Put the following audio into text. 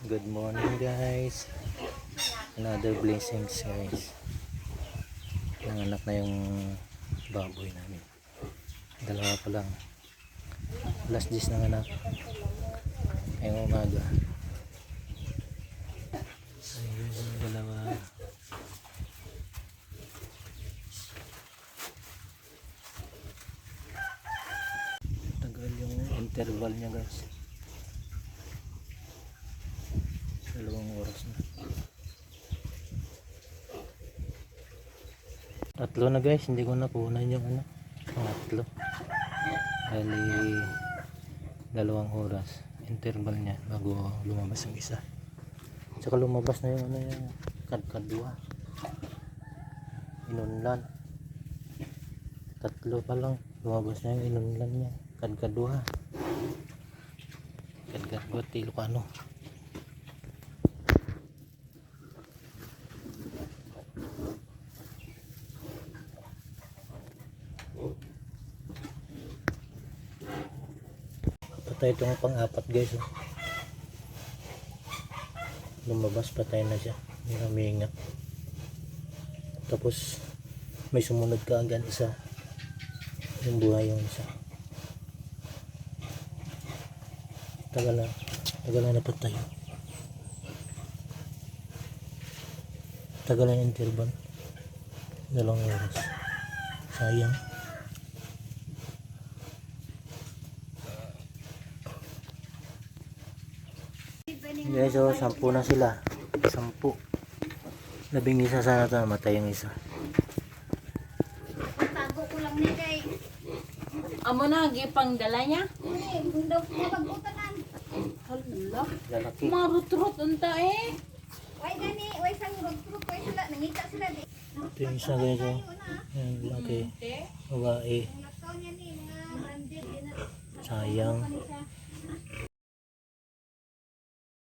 Good morning guys. Another blessings guys. Nanganak na yung baboy namin. Dalawa pa lang. Last 10 na anak. Ngayong umaga. Ayun yung dalawa. Tagal yung interval niya guys. 2 oras na. 3 na guys, hindi ko nakunan yung pangatlo. Bali 2 oras interval niya bago lumabas ang isa. Tsaka lumabas na yung yung kadkadwa. Inunlan. 3 pa lang lumabas na yung inunlan niya. Kadkadwa. Kadkadwa Ilocano. Patay itong pang-apat guys. Lumabas, patay na siya. May huminga. Tapos may sumunod ka agad isa. Yung buhay yung isa. Tagal na napatay. Tagal na yung interval. 2 oras. Sayang. Guys, so 10 na sila. 10. 11 sana ito, namatay yung isa. Tago ko lang ni kay. Amo na gipang dala niya. Daw pagutanan. Hala. Lalaki. Marutrot unta eh. Way gani, way sang rugtro ko sila nangita sila di. Ito yung isa guys. Oh. Yan, laki. Babae. Nakaw niya ni mga branded din na. Sayang. Kanisa